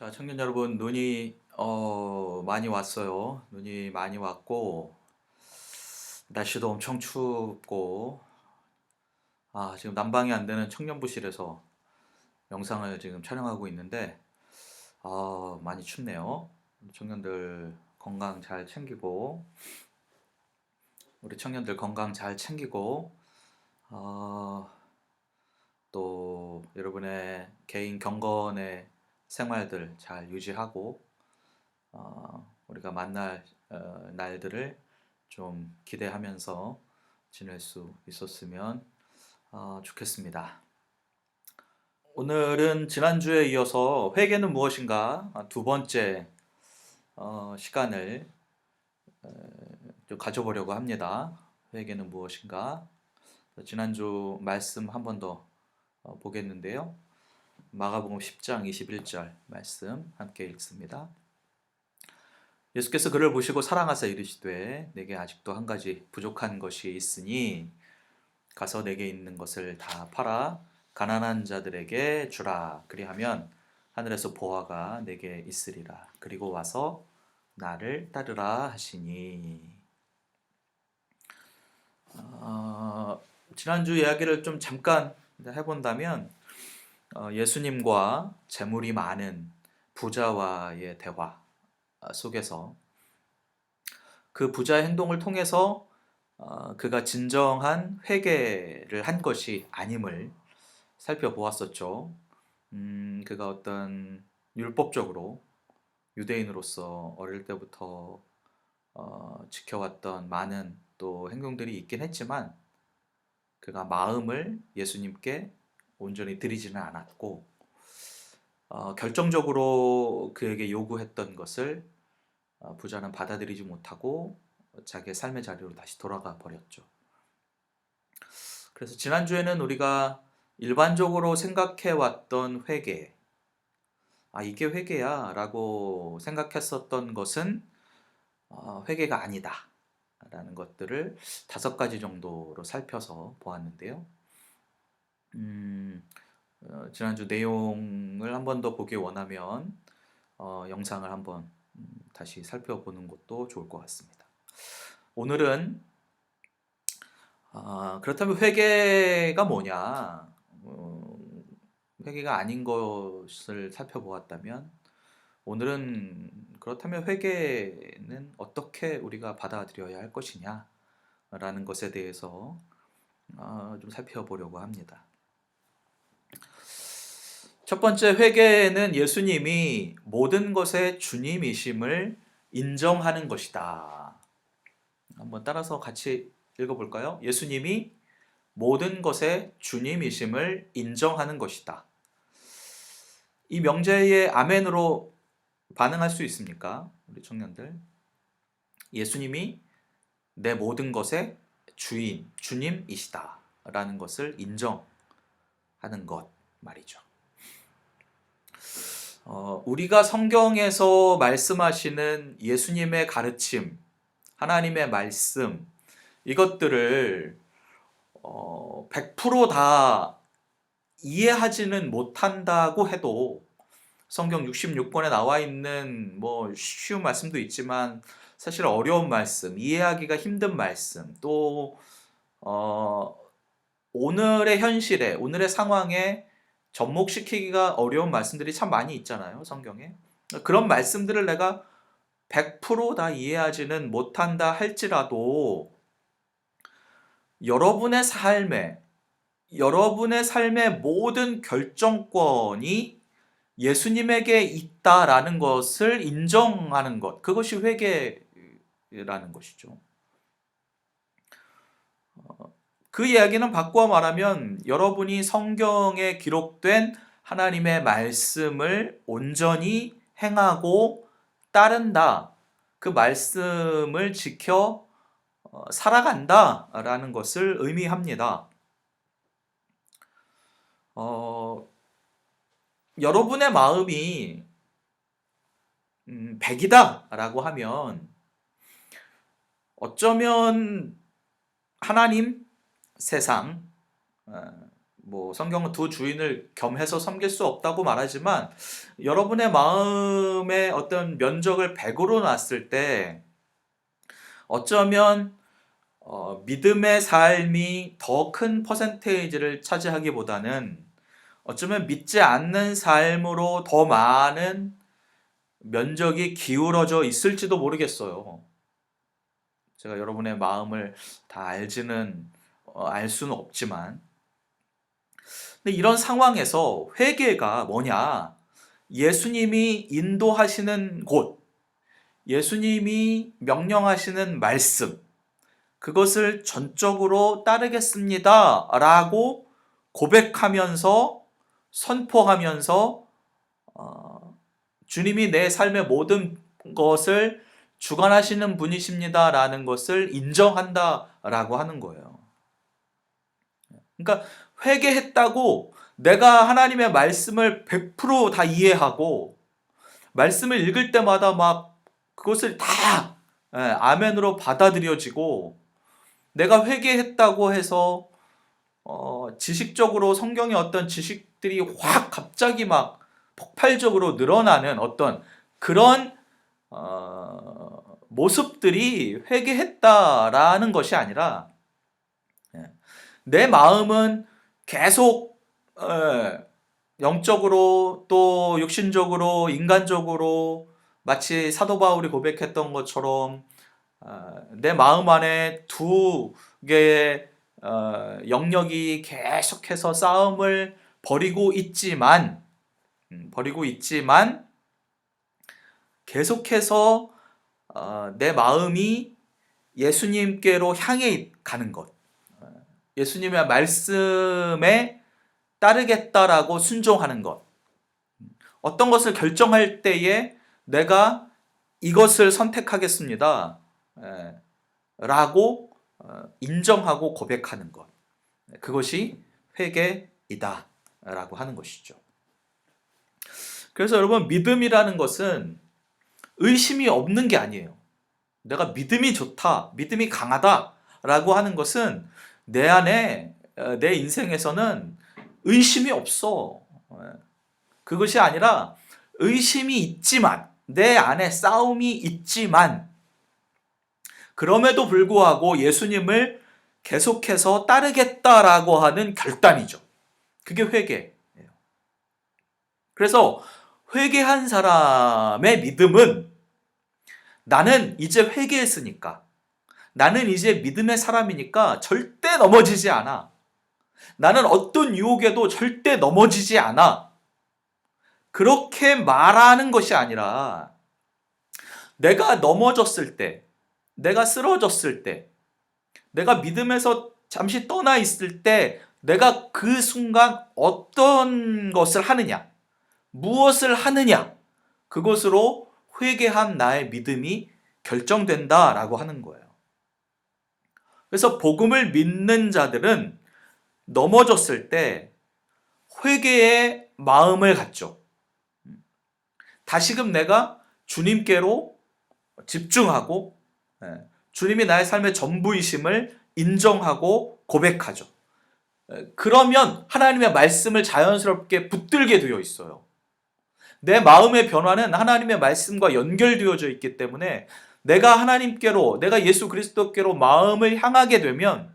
자, 청년 여러분, 눈이 많이 왔어요. 눈이 많이 왔고 날씨도 엄청 춥고 지금 난방이 안 되는 청년부실에서 영상을 지금 촬영하고 있는데 많이 춥네요. 청년들 건강 잘 챙기고 우리 청년들 건강 잘 챙기고 어, 또 여러분의 개인 경건의 생활들 잘 유지하고 우리가 만날 날들을 좀 기대하면서 지낼 수 있었으면 좋겠습니다. 오늘은 지난주에 이어서 회개는 무엇인가 두 번째 시간을 좀 가져보려고 합니다. 회개는 무엇인가? 지난주 말씀 한 번 더 보겠는데요. 마가복음 10장 21절 말씀 함께 읽습니다. 예수께서 그를 보시고 사랑하사 이르시되 내게 아직도 한 가지 부족한 것이 있으니 가서 내게 있는 것을 다 팔아 가난한 자들에게 주라. 그리하면 하늘에서 보화가 내게 있으리라. 그리고 와서 나를 따르라 하시니. 지난주 이야기를 좀 잠깐 해본다면 예수님과 재물이 많은 부자와의 대화 속에서 그 부자의 행동을 통해서 그가 진정한 회개를 한 것이 아님을 살펴보았었죠. 그가 어떤 율법적으로 유대인으로서 어릴 때부터 지켜왔던 많은 또 행동들이 있긴 했지만 그가 마음을 예수님께 온전히 드리지는 않았고 결정적으로 그에게 요구했던 것을 부자는 받아들이지 못하고 자기의 삶의 자리로 다시 돌아가 버렸죠. 그래서 지난주에는 우리가 일반적으로 생각해왔던 회개, 이게 회개야 라고 생각했었던 것은 회개가 아니다 라는 것들을 5가지 정도로 살펴서 보았는데요. 지난주 내용을 한 번 더 보기 원하면 영상을 한번 다시 살펴보는 것도 좋을 것 같습니다. 오늘은 그렇다면 회개가 뭐냐? 회개가 아닌 것을 살펴보았다면 오늘은 그렇다면 회개는 어떻게 우리가 받아들여야 할 것이냐? 라는 것에 대해서 좀 살펴보려고 합니다. 첫 번째, 회개는 예수님이 모든 것의 주님이심을 인정하는 것이다. 한번 따라서 같이 읽어볼까요? 예수님이 모든 것의 주님이심을 인정하는 것이다. 이 명제에 아멘으로 반응할 수 있습니까? 우리 청년들. 예수님이 내 모든 것의 주인, 주님이시다 라는 것을 인정하는 것 말이죠. 우리가 성경에서 말씀하시는 예수님의 가르침, 하나님의 말씀, 이것들을 100%다 이해하지는 못한다고 해도 성경 66권에 나와 있는 쉬운 말씀도 있지만 사실 어려운 말씀, 이해하기가 힘든 말씀, 또 오늘의 현실에, 오늘의 상황에 접목시키기가 어려운 말씀들이 참 많이 있잖아요, 성경에. 그런 말씀들을 내가 100%다 이해하지는 못한다 할지라도 여러분의 삶의 모든 결정권이 예수님에게 있다라는 것을 인정하는 것, 그것이 회개라는 것이죠. 그 이야기는 바꾸어 말하면 여러분이 성경에 기록된 하나님의 말씀을 온전히 행하고 따른다, 그 말씀을 지켜 살아간다라는 것을 의미합니다. 여러분의 마음이 100이다 라고 하면 어쩌면 하나님, 세상, 뭐 성경은 두 주인을 겸해서 섬길 수 없다고 말하지만 여러분의 마음의 어떤 면적을 100으로 놨을 때 어쩌면 믿음의 삶이 더 큰 퍼센테이지를 차지하기보다는 어쩌면 믿지 않는 삶으로 더 많은 면적이 기울어져 있을지도 모르겠어요. 제가 여러분의 마음을 다 알지는 알 수는 없지만, 근데 이런 상황에서 회개가 뭐냐? 예수님이 인도하시는 곳, 예수님이 명령하시는 말씀, 그것을 전적으로 따르겠습니다 라고 고백하면서 선포하면서 주님이 내 삶의 모든 것을 주관하시는 분이십니다 라는 것을 인정한다 라고 하는 거예요. 그러니까 회개했다고 내가 하나님의 말씀을 100%다 이해하고 말씀을 읽을 때마다 막 그것을 다 아멘으로 받아들여지고, 내가 회개했다고 해서 지식적으로 성경의 어떤 지식들이 확 갑자기 막 폭발적으로 늘어나는 어떤 그런 모습들이 회개했다라는 것이 아니라, 내 마음은 계속 영적으로 또 육신적으로 인간적으로 마치 사도 바울이 고백했던 것처럼 내 마음 안에 두 개의 영역이 계속해서 싸움을 벌이고 있지만 계속해서 내 마음이 예수님께로 향해 가는 것, 예수님의 말씀에 따르겠다라고 순종하는 것, 어떤 것을 결정할 때에 내가 이것을 선택하겠습니다 라고 인정하고 고백하는 것, 그것이 회개이다 라고 하는 것이죠. 그래서 여러분, 믿음이라는 것은 의심이 없는 게 아니에요. 내가 믿음이 좋다, 믿음이 강하다 라고 하는 것은 내 안에, 내 인생에서는 의심이 없어. 그것이 아니라 의심이 있지만, 내 안에 싸움이 있지만, 그럼에도 불구하고 예수님을 계속해서 따르겠다라고 하는 결단이죠. 그게 회개예요. 그래서 회개한 사람의 믿음은, 나는 이제 회개했으니까, 나는 이제 믿음의 사람이니까 절대 넘어지지 않아, 나는 어떤 유혹에도 절대 넘어지지 않아, 그렇게 말하는 것이 아니라, 내가 넘어졌을 때, 내가 쓰러졌을 때, 내가 믿음에서 잠시 떠나 있을 때 내가 그 순간 어떤 것을 하느냐, 무엇을 하느냐, 그것으로 회개한 나의 믿음이 결정된다라고 하는 거예요. 그래서 복음을 믿는 자들은 넘어졌을 때 회개의 마음을 갖죠. 다시금 내가 주님께로 집중하고 주님이 나의 삶의 전부이심을 인정하고 고백하죠. 그러면 하나님의 말씀을 자연스럽게 붙들게 되어 있어요. 내 마음의 변화는 하나님의 말씀과 연결되어져 있기 때문에 내가 하나님께로, 내가 예수 그리스도께로 마음을 향하게 되면,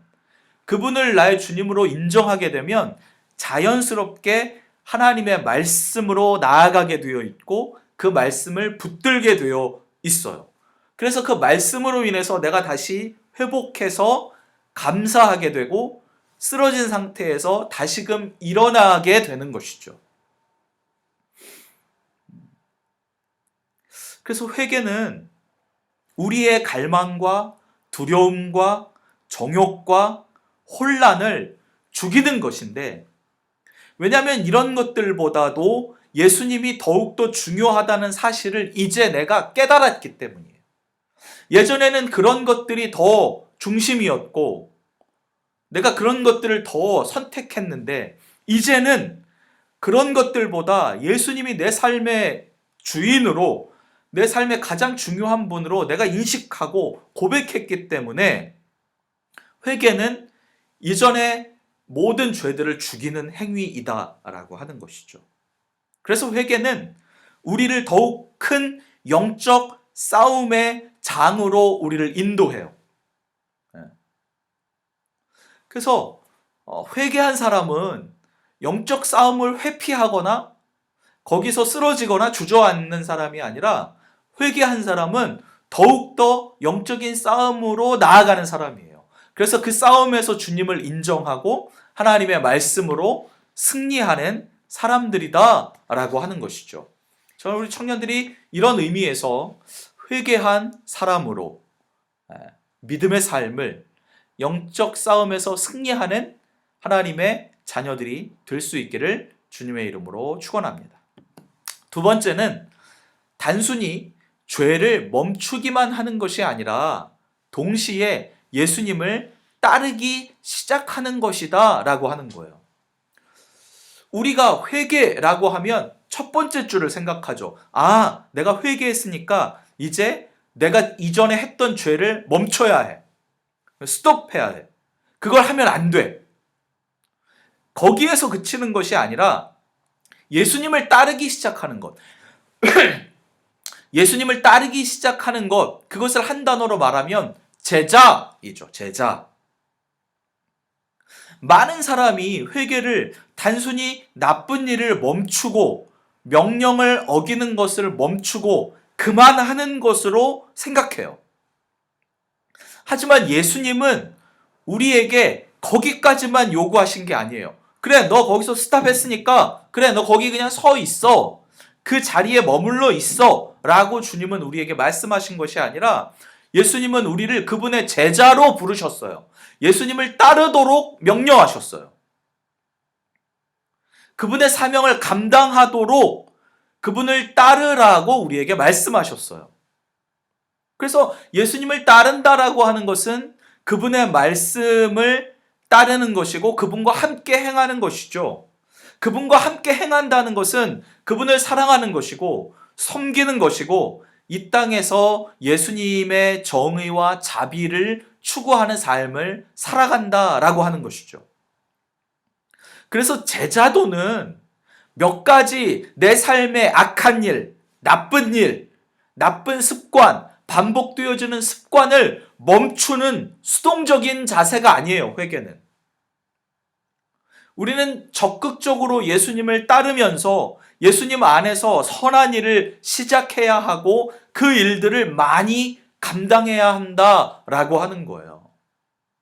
그분을 나의 주님으로 인정하게 되면 자연스럽게 하나님의 말씀으로 나아가게 되어 있고 그 말씀을 붙들게 되어 있어요. 그래서 그 말씀으로 인해서 내가 다시 회복해서 감사하게 되고 쓰러진 상태에서 다시금 일어나게 되는 것이죠. 그래서 회개는 우리의 갈망과 두려움과 정욕과 혼란을 죽이는 것인데, 왜냐하면 이런 것들보다도 예수님이 더욱더 중요하다는 사실을 이제 내가 깨달았기 때문이에요. 예전에는 그런 것들이 더 중심이었고 내가 그런 것들을 더 선택했는데, 이제는 그런 것들보다 예수님이 내 삶의 주인으로, 내 삶의 가장 중요한 분으로 내가 인식하고 고백했기 때문에 회개는 이전에 모든 죄들을 죽이는 행위이다라고 하는 것이죠. 그래서 회개는 우리를 더욱 큰 영적 싸움의 장으로 우리를 인도해요. 그래서 회개한 사람은 영적 싸움을 회피하거나 거기서 쓰러지거나 주저앉는 사람이 아니라 회개한 사람은 더욱더 영적인 싸움으로 나아가는 사람이에요. 그래서 그 싸움에서 주님을 인정하고 하나님의 말씀으로 승리하는 사람들이다 라고 하는 것이죠. 저는 우리 청년들이 이런 의미에서 회개한 사람으로 믿음의 삶을 영적 싸움에서 승리하는 하나님의 자녀들이 될 수 있기를 주님의 이름으로 축원합니다. 두 번째는 단순히 죄를 멈추기만 하는 것이 아니라 동시에 예수님을 따르기 시작하는 것이다 라고 하는 거예요. 우리가 회개라고 하면 첫 번째 줄을 생각하죠. 아, 내가 회개했으니까 이제 내가 이전에 했던 죄를 멈춰야 해. 스톱해야 해. 그걸 하면 안 돼. 거기에서 그치는 것이 아니라 예수님을 따르기 시작하는 것. 예수님을 따르기 시작하는 것, 그것을 한 단어로 말하면 제자이죠. 제자. 많은 사람이 회개를 단순히 나쁜 일을 멈추고 명령을 어기는 것을 멈추고 그만하는 것으로 생각해요. 하지만 예수님은 우리에게 거기까지만 요구하신 게 아니에요. 그래, 너 거기서 스탑했으니까 그래, 너 거기 그냥 서 있어. 그 자리에 머물러 있어 라고 주님은 우리에게 말씀하신 것이 아니라 예수님은 우리를 그분의 제자로 부르셨어요. 예수님을 따르도록 명령하셨어요. 그분의 사명을 감당하도록 그분을 따르라고 우리에게 말씀하셨어요. 그래서 예수님을 따른다라고 하는 것은 그분의 말씀을 따르는 것이고 그분과 함께 행하는 것이죠. 그분과 함께 행한다는 것은 그분을 사랑하는 것이고 섬기는 것이고 이 땅에서 예수님의 정의와 자비를 추구하는 삶을 살아간다라고 하는 것이죠. 그래서 제자도는 몇 가지 내 삶의 악한 일, 나쁜 습관, 반복되어지는 습관을 멈추는 수동적인 자세가 아니에요, 회개는. 우리는 적극적으로 예수님을 따르면서 예수님 안에서 선한 일을 시작해야 하고 그 일들을 많이 감당해야 한다라고 하는 거예요.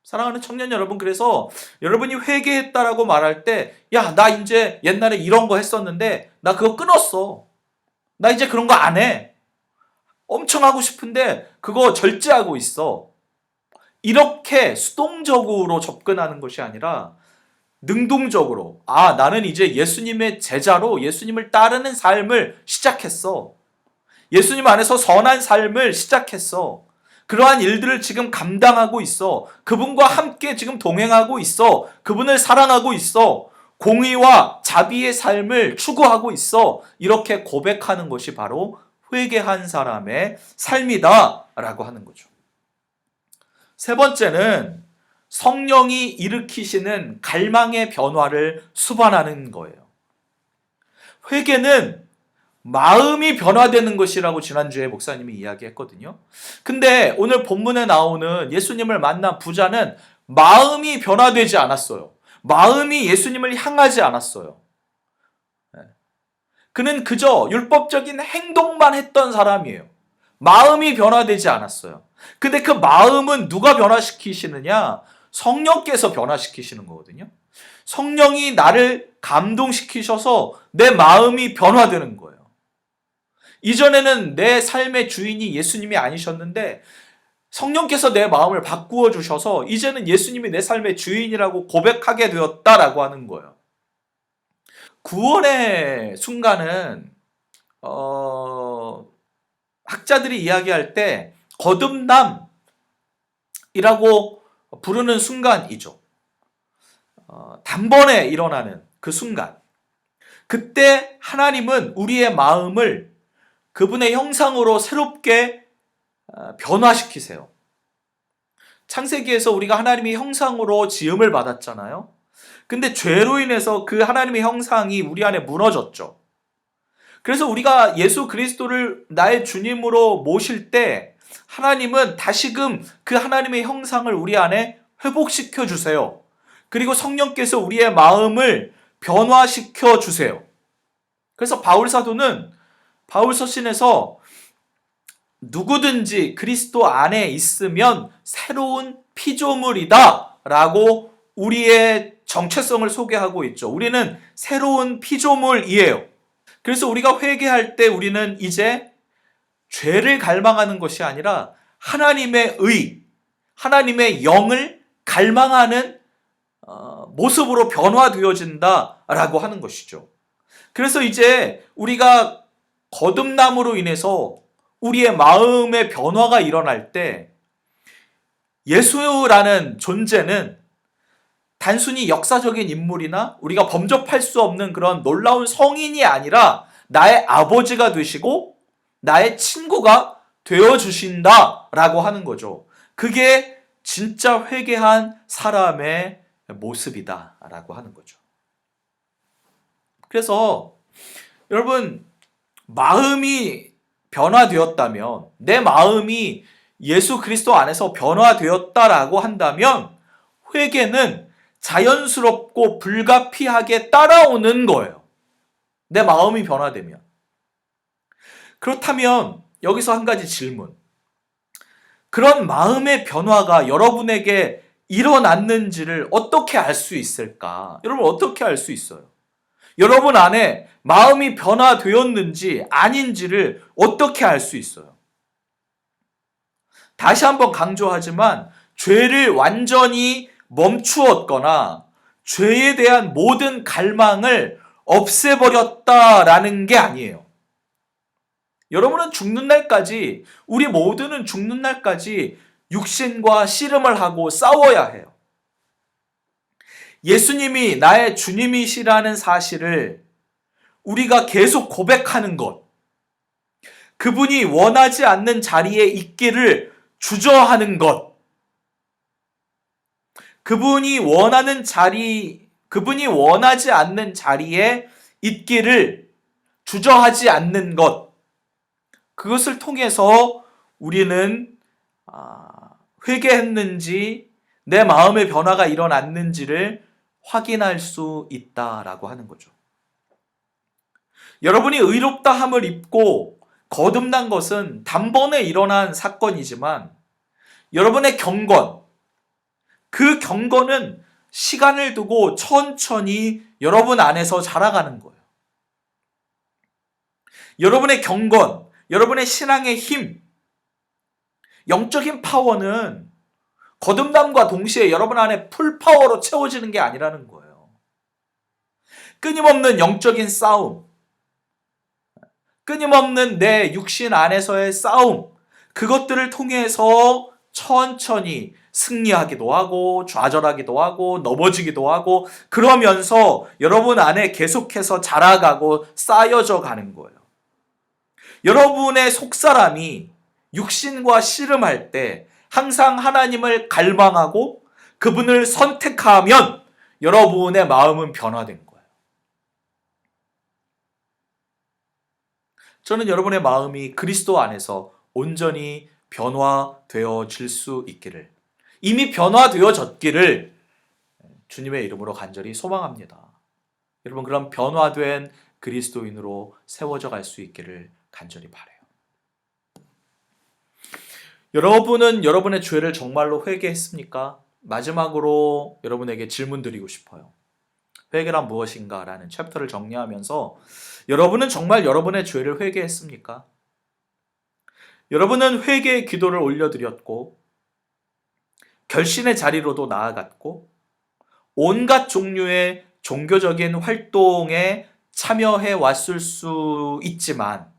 사랑하는 청년 여러분, 그래서 여러분이 회개했다라고 말할 때, 야, 나 이제 옛날에 이런 거 했었는데 나 그거 끊었어. 나 이제 그런 거 안 해. 엄청 하고 싶은데 그거 절제하고 있어. 이렇게 수동적으로 접근하는 것이 아니라 능동적으로, 아, 나는 이제 예수님의 제자로 예수님을 따르는 삶을 시작했어. 예수님 안에서 선한 삶을 시작했어. 그러한 일들을 지금 감당하고 있어. 그분과 함께 지금 동행하고 있어. 그분을 사랑하고 있어. 공의와 자비의 삶을 추구하고 있어. 이렇게 고백하는 것이 바로 회개한 사람의 삶이다 라고 하는 거죠. 세 번째는 성령이 일으키시는 갈망의 변화를 수반하는 거예요. 회개는 마음이 변화되는 것이라고 지난주에 목사님이 이야기했거든요. 근데 오늘 본문에 나오는 예수님을 만난 부자는 마음이 변화되지 않았어요. 마음이 예수님을 향하지 않았어요. 그는 그저 율법적인 행동만 했던 사람이에요. 마음이 변화되지 않았어요. 근데 그 마음은 누가 변화시키시느냐? 성령께서 변화시키시는 거거든요. 성령이 나를 감동시키셔서 내 마음이 변화되는 거예요. 이전에는 내 삶의 주인이 예수님이 아니셨는데 성령께서 내 마음을 바꾸어 주셔서 이제는 예수님이 내 삶의 주인이라고 고백하게 되었다라고 하는 거예요. 구원의 순간은 학자들이 이야기할 때 거듭남이라고 부르는 순간이죠. 단번에 일어나는 그 순간. 그때 하나님은 우리의 마음을 그분의 형상으로 새롭게 변화시키세요. 창세기에서 우리가 하나님의 형상으로 지음을 받았잖아요. 근데 죄로 인해서 그 하나님의 형상이 우리 안에 무너졌죠. 그래서 우리가 예수 그리스도를 나의 주님으로 모실 때 하나님은 다시금 그 하나님의 형상을 우리 안에 회복시켜 주세요. 그리고 성령께서 우리의 마음을 변화시켜 주세요. 그래서 바울 사도는 바울 서신에서 누구든지 그리스도 안에 있으면 새로운 피조물이다 라고 우리의 정체성을 소개하고 있죠. 우리는 새로운 피조물이에요. 그래서 우리가 회개할 때 우리는 이제 죄를 갈망하는 것이 아니라 하나님의 의, 하나님의 영을 갈망하는 모습으로 변화되어진다라고 하는 것이죠. 그래서 이제 우리가 거듭남으로 인해서 우리의 마음의 변화가 일어날 때 예수라는 존재는 단순히 역사적인 인물이나 우리가 범접할 수 없는 그런 놀라운 성인이 아니라 나의 아버지가 되시고 나의 친구가 되어주신다라고 하는 거죠. 그게 진짜 회개한 사람의 모습이다라고 하는 거죠. 그래서 여러분, 마음이 변화되었다면, 내 마음이 예수 그리스도 안에서 변화되었다라고 한다면 회개는 자연스럽고 불가피하게 따라오는 거예요. 내 마음이 변화되면. 그렇다면 여기서 한 가지 질문. 그런 마음의 변화가 여러분에게 일어났는지를 어떻게 알 수 있을까? 여러분, 어떻게 알 수 있어요? 여러분 안에 마음이 변화되었는지 아닌지를 어떻게 알 수 있어요? 다시 한번 강조하지만 죄를 완전히 멈추었거나 죄에 대한 모든 갈망을 없애버렸다라는 게 아니에요. 여러분은 죽는 날까지, 우리 모두는 죽는 날까지 육신과 씨름을 하고 싸워야 해요. 예수님이 나의 주님이시라는 사실을 우리가 계속 고백하는 것, 그분이 원하지 않는 자리에 있기를 주저하는 것, 그분이 원하지 않는 자리에 있기를 주저하지 않는 것, 그것을 통해서 우리는 회개했는지 내 마음의 변화가 일어났는지를 확인할 수 있다라고 하는 거죠. 여러분이 의롭다 함을 입고 거듭난 것은 단번에 일어난 사건이지만 여러분의 경건, 그 경건은 시간을 두고 천천히 여러분 안에서 자라가는 거예요. 여러분의 경건, 여러분의 신앙의 힘, 영적인 파워는 거듭남과 동시에 여러분 안에 풀파워로 채워지는 게 아니라는 거예요. 끊임없는 영적인 싸움, 끊임없는 내 육신 안에서의 싸움, 그것들을 통해서 천천히 승리하기도 하고 좌절하기도 하고 넘어지기도 하고 그러면서 여러분 안에 계속해서 자라가고 쌓여져 가는 거예요. 여러분의 속사람이 육신과 씨름할 때 항상 하나님을 갈망하고 그분을 선택하면 여러분의 마음은 변화된 거예요. 저는 여러분의 마음이 그리스도 안에서 온전히 변화되어질 수 있기를, 이미 변화되어졌기를 주님의 이름으로 간절히 소망합니다. 여러분, 그런 변화된 그리스도인으로 세워져 갈 수 있기를 간절히 바라요. 여러분은 여러분의 죄를 정말로 회개했습니까? 마지막으로 여러분에게 질문 드리고 싶어요. 회개란 무엇인가? 라는 챕터를 정리하면서 여러분은 정말 여러분의 죄를 회개했습니까? 여러분은 회개의 기도를 올려드렸고 결신의 자리로도 나아갔고 온갖 종류의 종교적인 활동에 참여해 왔을 수 있지만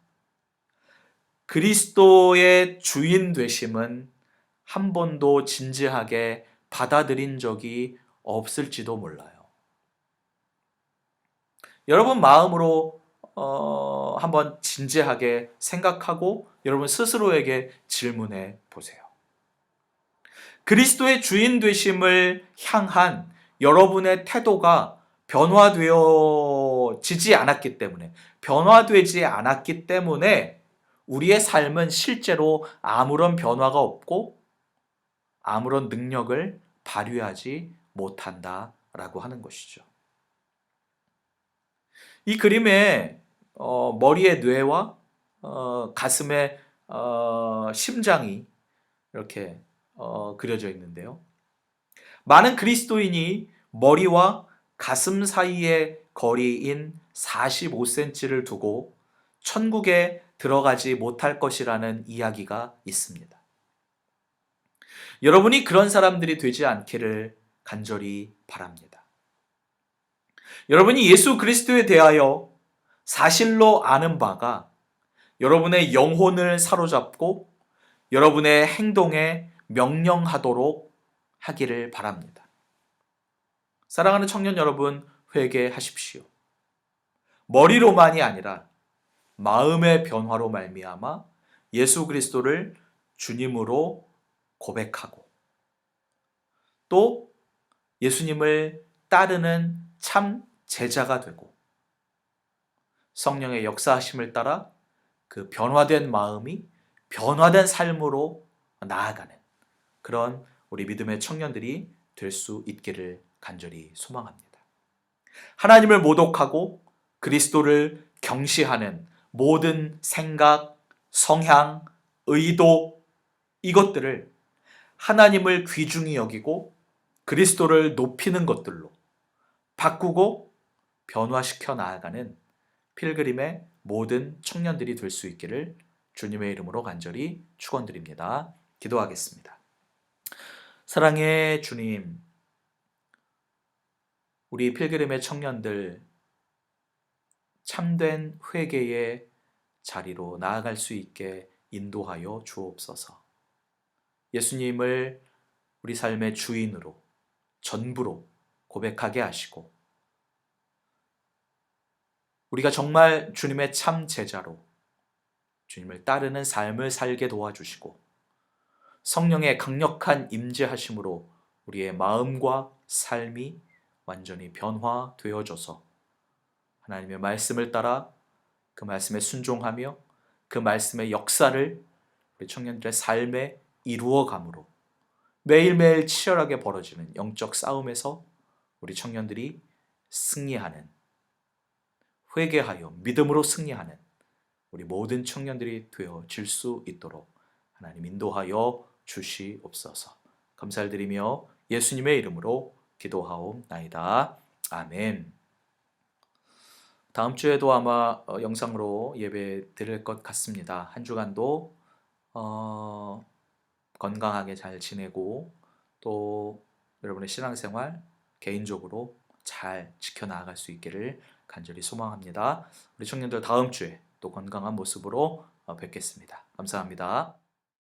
그리스도의 주인 되심은 한 번도 진지하게 받아들인 적이 없을지도 몰라요. 여러분 마음으로 한번 진지하게 생각하고 여러분 스스로에게 질문해 보세요. 그리스도의 주인 되심을 향한 여러분의 태도가 변화되어지지 않았기 때문에, 변화되지 않았기 때문에 우리의 삶은 실제로 아무런 변화가 없고 아무런 능력을 발휘하지 못한다라고 하는 것이죠. 이 그림에 머리의 뇌와 가슴의 심장이 이렇게 그려져 있는데요. 많은 그리스도인이 머리와 가슴 사이의 거리인 45cm를 두고 천국에 들어가지 못할 것이라는 이야기가 있습니다. 여러분이 그런 사람들이 되지 않기를 간절히 바랍니다. 여러분이 예수 그리스도에 대하여 사실로 아는 바가 여러분의 영혼을 사로잡고 여러분의 행동에 명령하도록 하기를 바랍니다. 사랑하는 청년 여러분, 회개하십시오. 머리로만이 아니라 마음의 변화로 말미암아 예수 그리스도를 주님으로 고백하고 또 예수님을 따르는 참 제자가 되고 성령의 역사하심을 따라 그 변화된 마음이 변화된 삶으로 나아가는 그런 우리 믿음의 청년들이 될 수 있기를 간절히 소망합니다. 하나님을 모독하고 그리스도를 경시하는 모든 생각, 성향, 의도 이것들을 하나님을 귀중히 여기고 그리스도를 높이는 것들로 바꾸고 변화시켜 나아가는 필그림의 모든 청년들이 될 수 있기를 주님의 이름으로 간절히 축원드립니다. 기도하겠습니다. 사랑의 주님, 우리 필그림의 청년들 참된 회개의 자리로 나아갈 수 있게 인도하여 주옵소서. 예수님을 우리 삶의 주인으로 전부로 고백하게 하시고 우리가 정말 주님의 참 제자로 주님을 따르는 삶을 살게 도와주시고 성령의 강력한 임재하심으로 우리의 마음과 삶이 완전히 변화되어져서 하나님의 말씀을 따라 그 말씀에 순종하며 그 말씀의 역사를 우리 청년들의 삶에 이루어감으로 매일매일 치열하게 벌어지는 영적 싸움에서 우리 청년들이 승리하는, 회개하여 믿음으로 승리하는 우리 모든 청년들이 되어질 수 있도록 하나님 인도하여 주시옵소서. 감사를 드리며 예수님의 이름으로 기도하옵나이다. 아멘. 다음 주에도 아마 영상으로 예배 드릴 것 같습니다. 한 주간도 건강하게 잘 지내고 또 여러분의 신앙생활 개인적으로 잘 지켜나갈 수 있기를 간절히 소망합니다. 우리 청년들 다음 주에 또 건강한 모습으로 뵙겠습니다. 감사합니다.